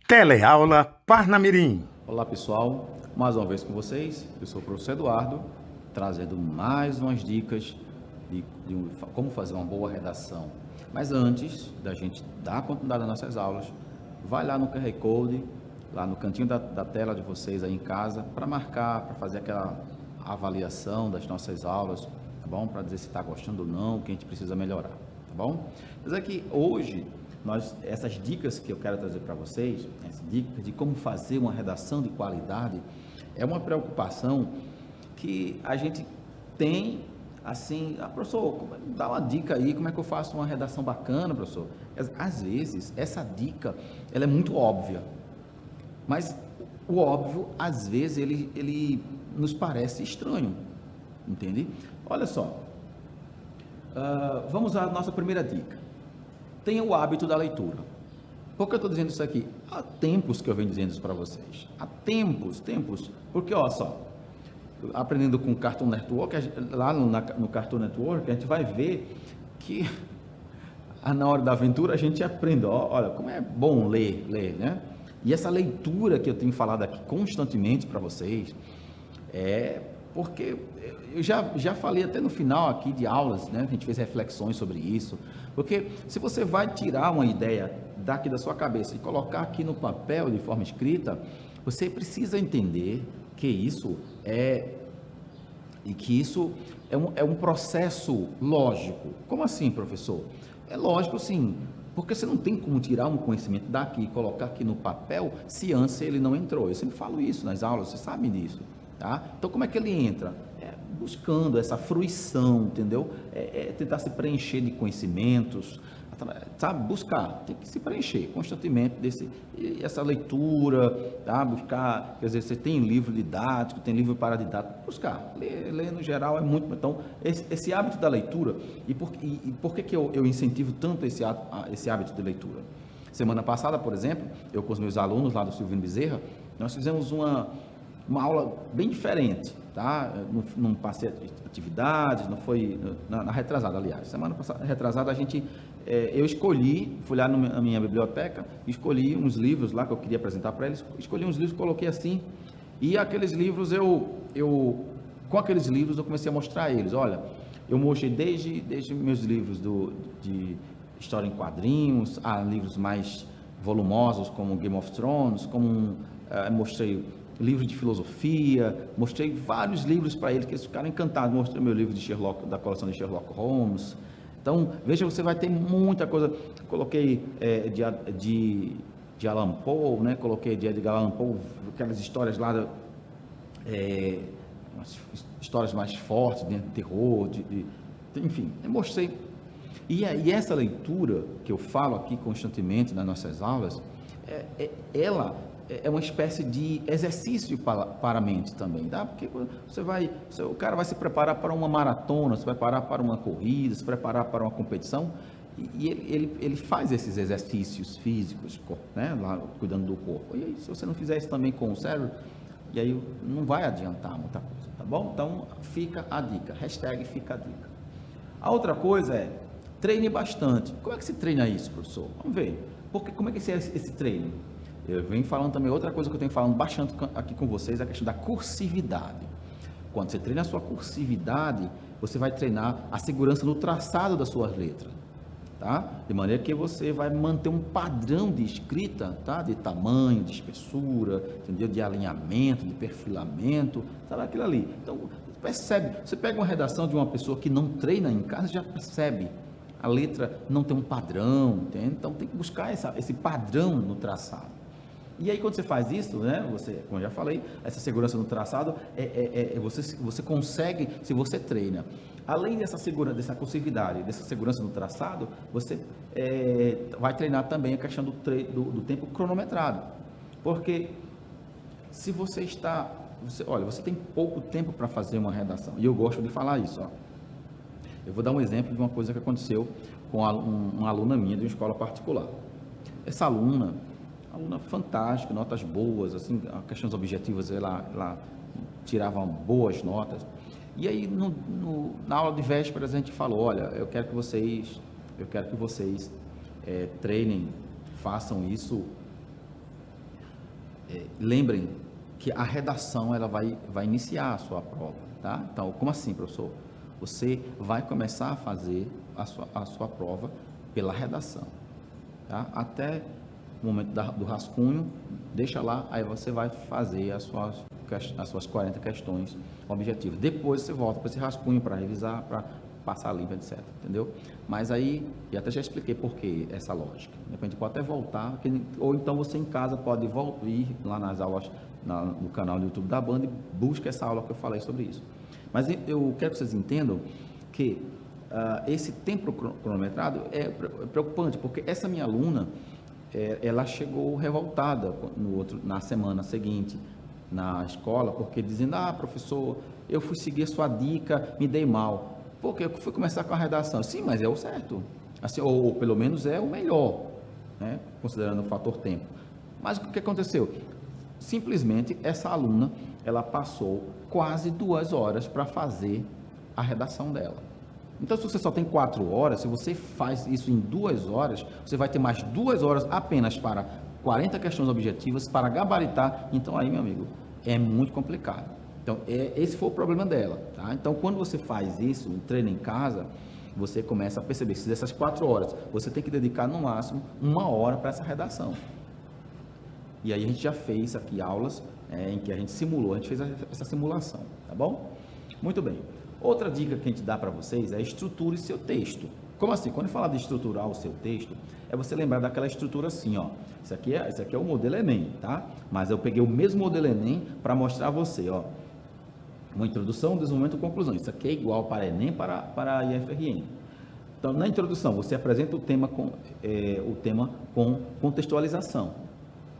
Teleaula Parnamirim. Olá pessoal, mais uma vez com vocês, eu sou o professor Eduardo, trazendo mais umas dicas de como fazer uma boa redação. Mas antes da gente dar continuidade às nossas aulas, vai lá no QR Code, lá no cantinho da tela de vocês aí em casa, para marcar, para fazer aquela avaliação das nossas aulas, tá bom? Para dizer se está gostando ou não, o que a gente precisa melhorar, tá bom? Mas é que hoje, essas dicas que eu quero trazer para vocês, essas dicas de como fazer uma redação de qualidade, é uma preocupação que a gente tem, assim, professor, dá uma dica aí, como é que eu faço uma redação bacana, professor? Às vezes, essa dica, ela é muito óbvia, mas o óbvio, às vezes, ele nos parece estranho, entende? Olha só, vamos à nossa primeira dica. Tenha o hábito da leitura. Por que eu estou dizendo isso aqui? Há tempos que eu venho dizendo isso para vocês. Há tempos, porque olha só, aprendendo com o Cartoon Network, lá no Cartoon Network, a gente vai ver que na hora da aventura a gente aprende, olha, como é bom ler, né? E essa leitura que eu tenho falado aqui constantemente para vocês, porque eu já falei até no final aqui de aulas, né? A gente fez reflexões sobre isso, porque se você vai tirar uma ideia daqui da sua cabeça e colocar aqui no papel de forma escrita, você precisa entender que isso é um processo lógico. Como assim, professor? É lógico, sim, porque você não tem como tirar um conhecimento daqui e colocar aqui no papel se antes ele não entrou. Eu sempre falo isso nas aulas, vocês sabem disso. Tá? Então, como é que ele entra? Buscando essa fruição, entendeu? Tentar se preencher de conhecimentos, sabe? Buscar, tem que se preencher constantemente essa leitura, tá? Buscar, quer dizer, você tem livro didático, tem livro paradidático, buscar, ler no geral é muito, então, esse hábito da leitura, e por que eu incentivo tanto esse hábito de leitura? Semana passada, por exemplo, eu com os meus alunos lá do Silvino Bezerra, nós fizemos uma aula bem diferente, tá? Não passei atividades, não foi na retrasada, aliás. Semana passada, retrasada, eu escolhi, fui lá na minha biblioteca, escolhi uns livros lá que eu queria apresentar para eles, escolhi uns livros, coloquei assim, e aqueles livros com aqueles livros eu comecei a mostrar a eles, olha, eu mostrei desde meus livros de história em quadrinhos, a livros mais volumosos como Game of Thrones, mostrei livros de filosofia, mostrei vários livros para eles, que eles ficaram encantados. Mostrei meu livro da coleção de Sherlock Holmes. Então, veja, você vai ter muita coisa. Coloquei de Allan Poe, né? Coloquei de Edgar Allan Poe, aquelas histórias lá, histórias mais fortes, de terror, enfim, eu mostrei. E essa leitura que eu falo aqui constantemente nas nossas aulas, ela é uma espécie de exercício para a mente também, tá? Porque o cara vai se preparar para uma maratona, se preparar para uma corrida, se preparar para uma competição, e ele faz esses exercícios físicos, né? Lá, cuidando do corpo. E aí, se você não fizer isso também com o cérebro, e aí não vai adiantar muita coisa, tá bom? Então, fica a dica, #fica a dica. A outra coisa treine bastante. Como é que se treina isso, professor? Vamos ver. Como é que é esse treino? Eu venho falando também, outra coisa que eu tenho falando bastante aqui com vocês, é a questão da cursividade. Quando você treina a sua cursividade, você vai treinar a segurança no traçado das suas letras, tá? De maneira que você vai manter um padrão de escrita, tá? De tamanho, de espessura, entendeu? De alinhamento, de perfilamento, sabe aquilo ali. Então, percebe, você pega uma redação de uma pessoa que não treina em casa, já percebe. A letra não tem um padrão, entende? Então tem que buscar esse padrão no traçado. E aí, quando você faz isso, né, como eu já falei, essa segurança no traçado, você consegue, se você treina. Além dessa cursividade, dessa segurança no traçado, você vai treinar também a questão do tempo cronometrado. Porque se você você tem pouco tempo para fazer uma redação, e eu gosto de falar isso, ó. Eu vou dar um exemplo de uma coisa que aconteceu com uma aluna minha de uma escola particular. Essa aluna fantástica, notas boas, assim, questões objetivas, ela tirava boas notas. E aí, na aula de vésperas, a gente falou, olha, eu quero que vocês treinem, façam isso lembrem que a redação ela vai iniciar a sua prova, tá? Então, como assim, professor? Você vai começar a fazer a sua prova pela redação, tá? Até o momento do rascunho, deixa lá, aí você vai fazer as suas 40 questões objetivas. Depois você volta para esse rascunho para revisar, para passar limpo, etc. Entendeu? Mas aí, e até já expliquei por que essa lógica. De repente pode até voltar, ou então você em casa pode ir lá nas aulas, no canal do YouTube da Band e busca essa aula que eu falei sobre isso. Mas eu quero que vocês entendam que esse tempo cronometrado é preocupante, porque essa minha aluna, ela chegou revoltada na semana seguinte na escola, porque dizendo, professor, eu fui seguir a sua dica, me dei mal, porque eu fui começar com a redação. Sim, mas é o certo, assim, ou pelo menos é o melhor, né, considerando o fator tempo. Mas o que aconteceu? Simplesmente essa aluna, ela passou quase 2 horas para fazer a redação dela. Então, se você só tem 4 horas, se você faz isso em 2 horas, você vai ter mais 2 horas apenas para 40 questões objetivas, para gabaritar. Então, aí, meu amigo, é muito complicado. Então, esse foi o problema dela, tá? Então, quando você faz isso, treina em casa, você começa a perceber que dessas 4 horas, você tem que dedicar no máximo 1 hora para essa redação. E aí a gente já fez aqui aulas em que a gente simulou, a gente fez essa simulação, tá bom? Muito bem. Outra dica que a gente dá para vocês é estruture seu texto. Como assim? Quando eu falar de estruturar o seu texto, é você lembrar daquela estrutura assim, ó. Isso aqui é o modelo Enem, tá? Mas eu peguei o mesmo modelo Enem para mostrar a você, ó. Uma introdução, desenvolvimento e conclusão. Isso aqui é igual para Enem, para a IFRN. Então, na introdução, você apresenta o tema com contextualização.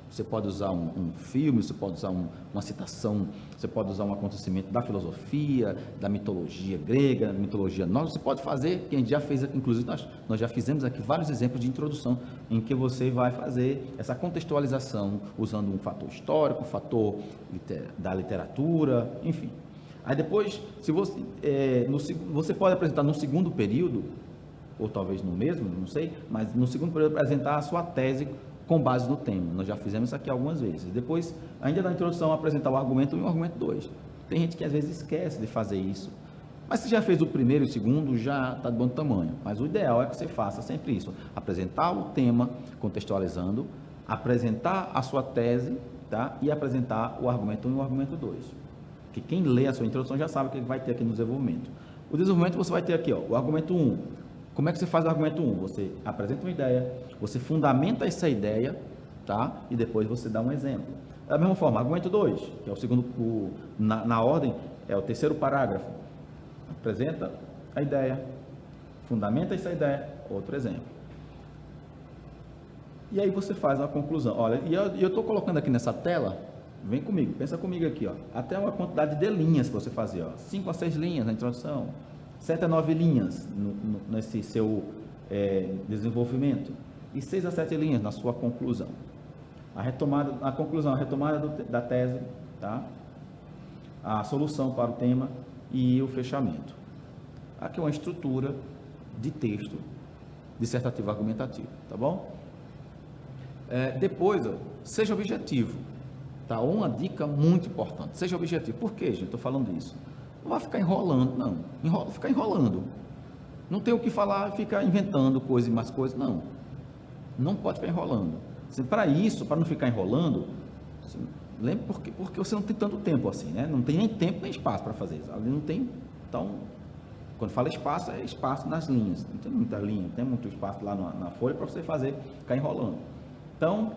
Você pode usar um filme, você pode usar uma citação, você pode usar um acontecimento da filosofia, da mitologia grega, da mitologia nórdica. Você pode fazer, que a gente já fez, inclusive nós já fizemos aqui vários exemplos de introdução, em que você vai fazer essa contextualização, usando um fator histórico, um fator da literatura, enfim. Aí depois, se você pode apresentar no segundo período, ou talvez no mesmo, não sei, mas no segundo período apresentar a sua tese com base no tema. Nós já fizemos isso aqui algumas vezes. Depois, ainda na introdução, apresentar o argumento 1 e o argumento 2. Tem gente que às vezes esquece de fazer isso. Mas se já fez o primeiro e o segundo, já está de bom tamanho. Mas o ideal é que você faça sempre isso. Apresentar o tema, contextualizando, apresentar a sua tese, tá? E apresentar o argumento 1 e o argumento 2. Porque quem lê a sua introdução já sabe o que vai ter aqui no desenvolvimento. O desenvolvimento você vai ter aqui, ó, o argumento 1. Como é que você faz o argumento 1? Você apresenta uma ideia, você fundamenta essa ideia, tá? E depois você dá um exemplo. Da mesma forma, argumento 2, que é o segundo, na ordem, é o terceiro parágrafo. Apresenta a ideia, fundamenta essa ideia, outro exemplo. E aí você faz uma conclusão. Olha, e eu estou colocando aqui nessa tela, vem comigo, pensa comigo aqui, ó, até uma quantidade de linhas para você fazer, ó, 5 a 6 linhas na introdução, 7 a 9 linhas nesse seu desenvolvimento e 6 a 7 linhas na sua conclusão. A conclusão, a retomada da tese, tá? A solução para o tema e o fechamento. Aqui é uma estrutura de texto dissertativo argumentativo, tá bom? Depois, seja objetivo, tá? Uma dica muito importante, seja objetivo. Por que, gente, estou falando isso? Não vai ficar enrolando, não. Ficar enrolando. Não tem o que falar, ficar inventando coisas e mais coisas, não. Não pode ficar enrolando. Para isso, para não ficar enrolando, lembre porque você não tem tanto tempo assim, né? Não tem nem tempo nem espaço para fazer isso. Ali não tem, então, quando fala espaço, é espaço nas linhas. Não tem muita linha, não tem muito espaço lá na folha para você ficar enrolando. Então,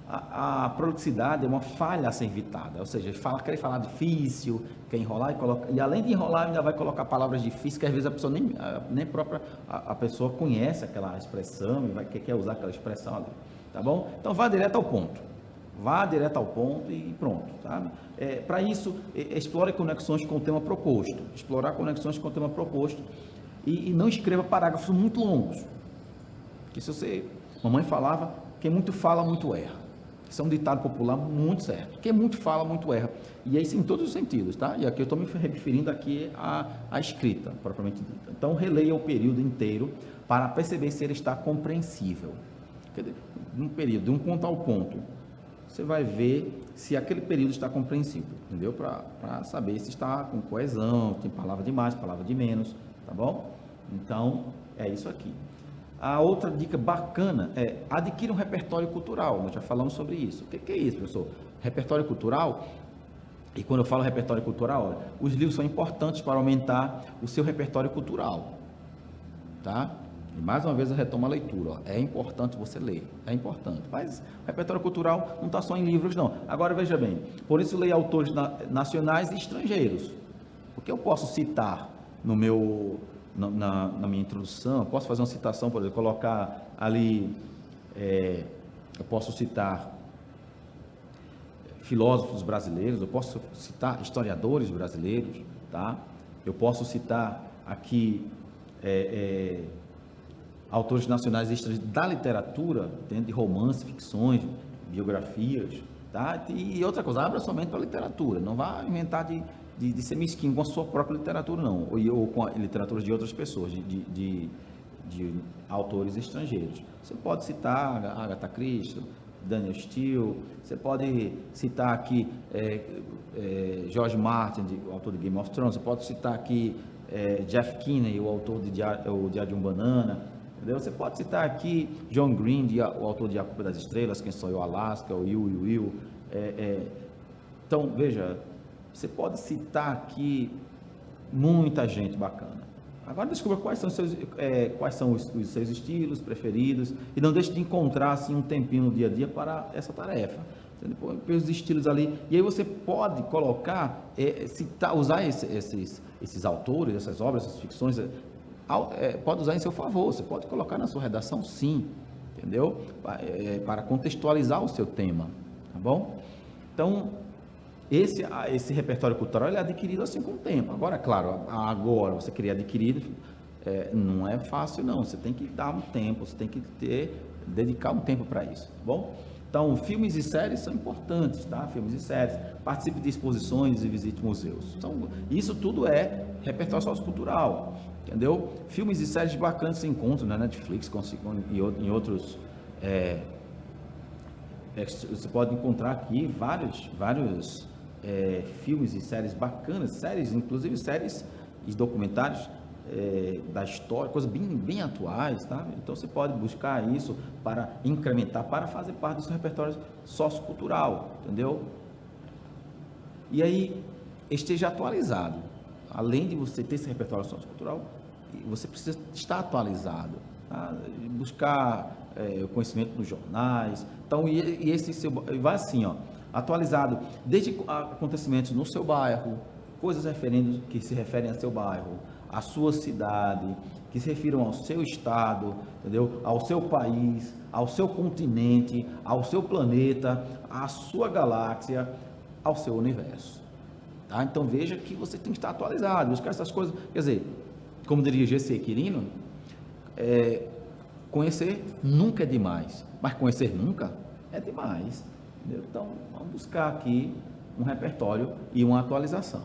a prolixidade é uma falha a ser evitada, ou seja, querer falar difícil, quer enrolar e além de enrolar, ainda vai colocar palavras difíceis que às vezes a pessoa nem própria a pessoa conhece aquela expressão e quer usar aquela expressão ali, tá bom? Então vá direto ao ponto, e pronto, sabe? Para isso, explore conexões com o tema proposto, e não escreva parágrafos muito longos, que mamãe falava, quem muito fala, muito erra. Isso é um ditado popular muito certo. Quem muito fala, muito erra. E é isso em todos os sentidos, tá? E aqui eu estou me referindo aqui à escrita, propriamente dita. Então, releia o período inteiro para perceber se ele está compreensível. Um período, de um ponto ao ponto, você vai ver se aquele período está compreensível, entendeu? Para saber se está com coesão, tem palavra de mais, palavra de menos, tá bom? Então, é isso aqui. A outra dica bacana é adquirir um repertório cultural. Nós já falamos sobre isso. O que é isso, professor? Repertório cultural, e quando eu falo repertório cultural, olha, os livros são importantes para aumentar o seu repertório cultural, tá? E mais uma vez eu retomo a leitura, ó. É importante você ler, é importante, mas o repertório cultural não está só em livros não. Agora veja bem, por isso leia autores nacionais e estrangeiros. O que eu posso citar no meu, na minha introdução? Eu posso fazer uma citação, por exemplo, colocar ali, eu posso citar filósofos brasileiros, eu posso citar historiadores brasileiros, tá? Eu posso citar aqui autores nacionais e estrangeiros da literatura, dentro de romance, ficções, biografias, tá? E outra coisa, abra somente para a literatura, não vá inventar de ser mesquinho com a sua própria literatura, não, ou com a literatura de outras pessoas, de autores estrangeiros. Você pode citar Agatha Christie, Daniel Steele, você pode citar aqui George Martin, o autor de Game of Thrones, você pode citar aqui Jeff Kinney, o autor de o Diário de um Banana, entendeu? Você pode citar aqui John Green, o autor de A Culpa das Estrelas, Quem Sou Eu, Alaska, o Will. Então, veja, você pode citar aqui muita gente bacana. Agora descubra quais são os seus estilos preferidos e não deixe de encontrar assim, um tempinho no dia a dia para essa tarefa. Põe os estilos ali e aí você pode colocar, usar esses autores, essas obras, essas ficções, pode usar em seu favor, você pode colocar na sua redação sim, entendeu? Para contextualizar o seu tema, tá bom? Então, esse repertório cultural ele é adquirido assim com o tempo. Agora, claro, agora você querer adquirido, não é fácil não, você tem que dar um tempo, você tem que dedicar um tempo para isso, tá bom? Então, filmes e séries são importantes, tá? Filmes e séries, participe de exposições e visite museus. Então, isso tudo é repertório sociocultural, entendeu? Filmes e séries bacanas se encontram na Netflix em outros... você pode encontrar aqui vários filmes e séries bacanas, inclusive séries e documentários da história, coisas bem atuais, tá? Então você pode buscar isso para incrementar, para fazer parte do seu repertório sociocultural, entendeu? E aí, esteja atualizado. Além de você ter esse repertório sociocultural, você precisa estar atualizado, tá? Buscar o conhecimento nos jornais. Então, e esse seu, vai assim, ó, atualizado, desde acontecimentos no seu bairro, coisas que se referem a seu bairro, a sua cidade, que se refiram ao seu estado, entendeu? Ao seu país, ao seu continente, ao seu planeta, à sua galáxia, ao seu universo. Tá? Então veja que você tem que estar atualizado, buscar essas coisas. Quer dizer, como diria G.C. Quirino, conhecer nunca é demais, mas conhecer nunca é demais. Entendeu? Então vamos buscar aqui um repertório e uma atualização.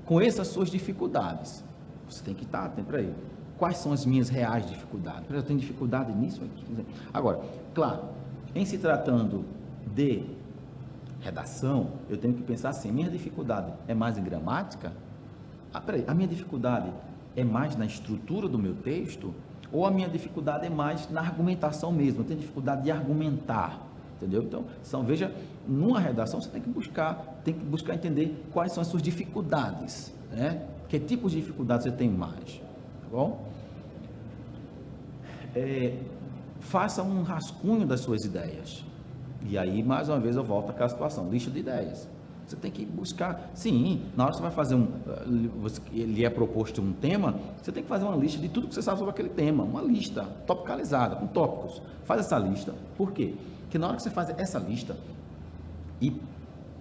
Conheça as suas dificuldades. Você tem que estar atento para ele. Quais são as minhas reais dificuldades? Eu tenho dificuldade nisso aqui. Agora, claro, em se tratando de redação, eu tenho que pensar assim, minha dificuldade é mais em gramática? A minha dificuldade é mais na estrutura do meu texto? Ou a minha dificuldade é mais na argumentação mesmo? Eu tenho dificuldade de argumentar, entendeu? Então, veja, numa redação você tem que buscar entender quais são as suas dificuldades, né? Que tipos de dificuldades você tem mais, tá bom? Faça um rascunho das suas ideias. E aí, mais uma vez, eu volto àquela situação, lista de ideias. Você tem que buscar, sim, na hora que você vai fazer lhe é proposto um tema, você tem que fazer uma lista de tudo que você sabe sobre aquele tema, uma lista topicalizada, com tópicos. Faz essa lista, por quê? Porque na hora que você faz essa lista,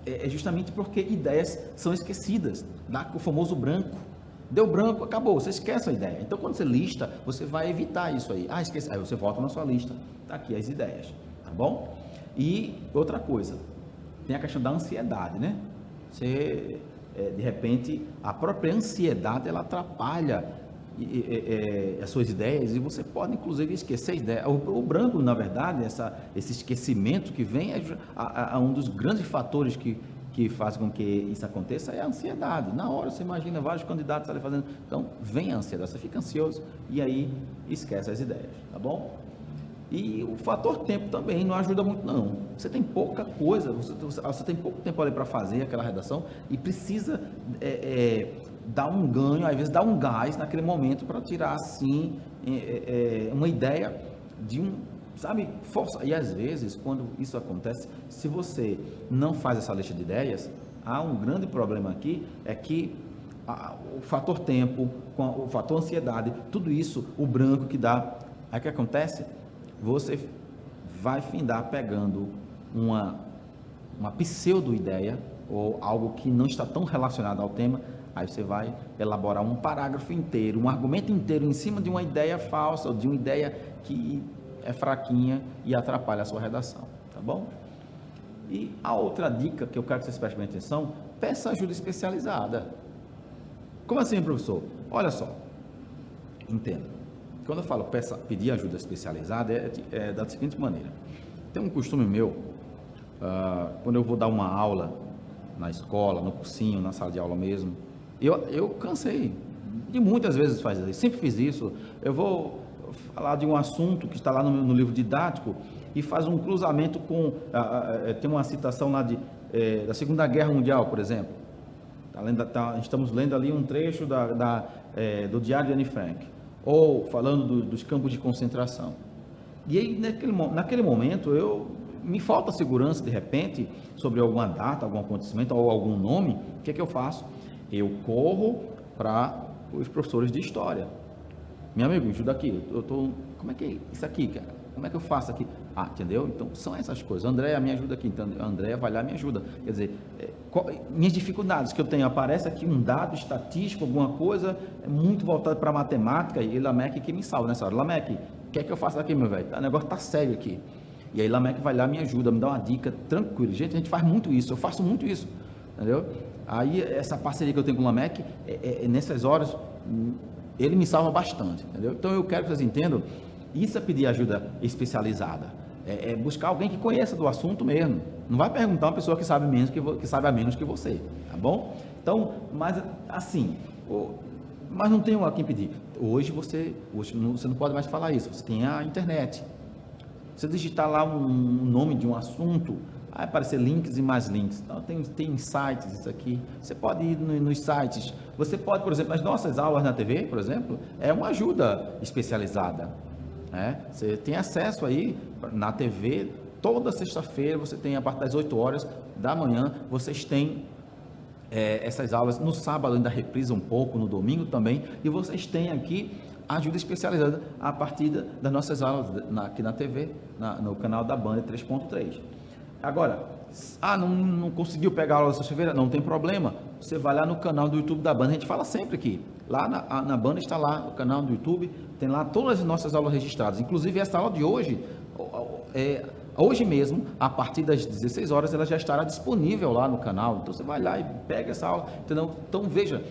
é justamente porque ideias são esquecidas, dá o famoso branco. Deu branco, acabou, você esquece a ideia. Então, quando você lista, você vai evitar isso aí. Esqueci. Aí você volta na sua lista, tá aqui as ideias, tá bom? E outra coisa, tem a questão da ansiedade, né? Você, de repente, a própria ansiedade, ela atrapalha as suas ideias, e você pode, inclusive, esquecer a ideia. O branco, na verdade, esse esquecimento que vem é um dos grandes fatores que faz com que isso aconteça, é a ansiedade. Na hora, você imagina vários candidatos ali fazendo, então, vem a ansiedade, você fica ansioso, e aí esquece as ideias, tá bom? E o fator tempo também não ajuda muito, não. Você tem pouca coisa, você tem pouco tempo ali para fazer aquela redação, e precisa dar um ganho, às vezes dar um gás naquele momento para tirar, assim, uma ideia de sabe, força. E às vezes, quando isso acontece, se você não faz essa lista de ideias, há um grande problema aqui, é que o fator tempo, o fator ansiedade, tudo isso, o branco que dá, aí o que acontece? Você vai findar pegando uma pseudo-ideia, ou algo que não está tão relacionado ao tema, aí você vai elaborar um parágrafo inteiro, um argumento inteiro em cima de uma ideia falsa, ou de uma ideia que é fraquinha e atrapalha a sua redação, tá bom? E a outra dica que eu quero que vocês prestem atenção, peça ajuda especializada. Como assim, professor? Olha só, entenda. Quando eu falo pedir ajuda especializada, é da seguinte maneira. Tem um costume meu, quando eu vou dar uma aula na escola, no cursinho, na sala de aula mesmo, eu cansei de muitas vezes fazer isso, sempre fiz isso. Eu vou falar de um assunto que está lá no livro didático e faz um cruzamento com, tem uma citação lá da Segunda Guerra Mundial, por exemplo. Estamos lendo ali um trecho do Diário de Anne Frank, ou falando dos campos de concentração. E aí, naquele momento, me falta segurança, de repente, sobre alguma data, algum acontecimento, ou algum nome. O que é que eu faço? Eu corro para os professores de história. Meu amigo, me ajuda aqui. Como é que é isso aqui, cara? Como é que eu faço aqui? Entendeu? Então, são essas coisas. Andréia, me ajuda aqui. Então, Andréia vai lá e me ajuda. Quer dizer, minhas dificuldades que eu tenho, aparece aqui um dado estatístico, alguma coisa, muito voltado para matemática, e Lameque que me salva nessa hora. Lameque, o que é que eu faço aqui, meu velho? O negócio tá sério aqui. E aí Lameque vai lá, me ajuda, me dá uma dica, tranquilo. Gente, a gente faz muito isso, eu faço muito isso. Entendeu? Aí, essa parceria que eu tenho com o Lameque, nessas horas, ele me salva bastante, entendeu? Então, eu quero que vocês entendam, isso é pedir ajuda especializada, é buscar alguém que conheça do assunto mesmo. Não vai perguntar uma pessoa que sabe a menos que você, tá bom? Então, mas assim, mas não tem a quem pedir. Hoje você não pode mais falar isso, você tem a internet. Você digitar lá um nome de um assunto, vai aparecer links e mais links. Então, tem sites, isso aqui. Você pode ir nos sites. Você pode, por exemplo, as nossas aulas na TV, por exemplo, é uma ajuda especializada. Você tem acesso aí na TV, toda sexta-feira, você tem a partir das 8 horas da manhã, vocês têm essas aulas. No sábado ainda reprisa um pouco, no domingo também, e vocês têm aqui ajuda especializada a partir das nossas aulas aqui na TV, no canal da Band 3.3. Agora, não conseguiu pegar a aula da sexta-feira? Não tem problema, você vai lá no canal do YouTube da Band, a gente fala sempre aqui, lá na Band está lá o canal do YouTube, tem lá todas as nossas aulas registradas, inclusive essa aula de hoje, hoje mesmo, a partir das 16 horas, ela já estará disponível lá no canal, então você vai lá e pega essa aula, entendeu? Então veja,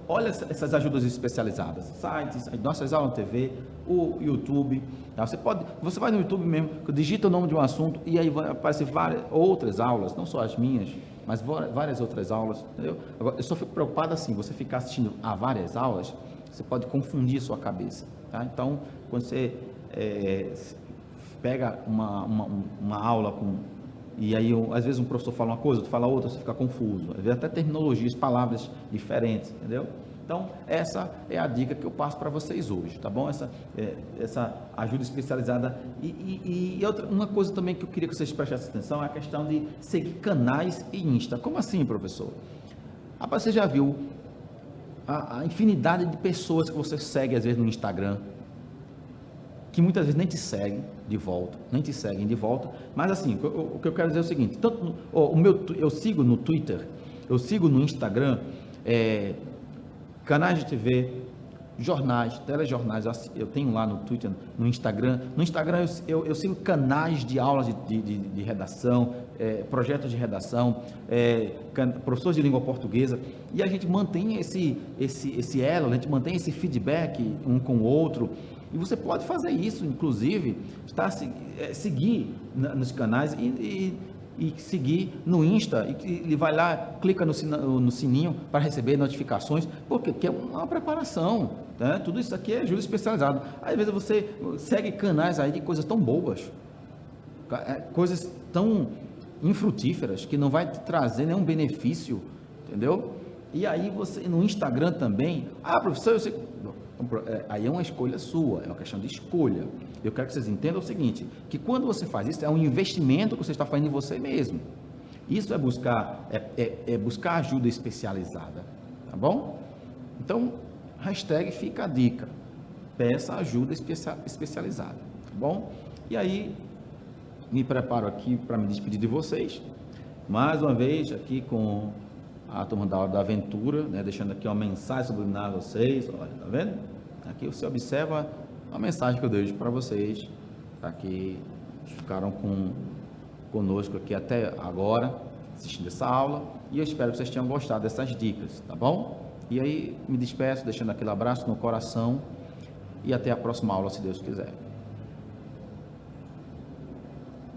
olha essas ajudas especializadas, sites, as nossas aulas na TV, o YouTube, tá? Você vai no YouTube mesmo, digita o nome de um assunto e aí vai aparecer várias outras aulas, não só as minhas, mas várias outras aulas, entendeu? Agora, eu só fico preocupado assim, você ficar assistindo a várias aulas, você pode confundir sua cabeça, tá? Então, quando você pega uma aula e aí às vezes um professor fala uma coisa, outro fala outra, você fica confuso, às vezes até terminologias, palavras diferentes, entendeu? Então, essa é a dica que eu passo para vocês hoje, tá bom? Essa ajuda especializada. E uma coisa também que eu queria que vocês prestassem atenção é a questão de seguir canais e Insta. Como assim, professor? Rapaz, você já viu a infinidade de pessoas que você segue, às vezes, no Instagram, que muitas vezes nem te seguem de volta, mas assim, o que eu quero dizer é o seguinte, eu sigo no Twitter, eu sigo no Instagram, canais de TV, jornais, telejornais, eu tenho lá no Twitter, no Instagram. No Instagram eu sigo canais de aulas de redação, projetos de redação, professores de língua portuguesa, e a gente mantém esse elo, a gente mantém esse feedback um com o outro, e você pode fazer isso, inclusive, seguir nos canais e seguir no Insta, e vai lá, clica no sininho para receber notificações, porque é uma preparação, né? Tudo isso aqui é ajuda especializada. Às vezes você segue canais aí de coisas tão bobas, coisas tão infrutíferas, que não vai te trazer nenhum benefício, entendeu? E aí você, no Instagram também, professor, eu sei, aí é uma escolha sua, é uma questão de escolha. Eu quero que vocês entendam o seguinte, que quando você faz isso, é um investimento que você está fazendo em você mesmo. Isso é buscar ajuda especializada, tá bom? Então, hashtag fica a dica, peça ajuda especializada, tá bom? E aí, me preparo aqui para me despedir de vocês, mais uma vez aqui com a turma da Hora da Aventura, né, deixando aqui uma mensagem subliminar a vocês, olha, tá vendo? Aqui você observa a mensagem que eu deixo para vocês, tá, que ficaram conosco aqui até agora, assistindo essa aula, e eu espero que vocês tenham gostado dessas dicas, tá bom? E aí, me despeço, deixando aquele abraço no coração, e até a próxima aula, se Deus quiser.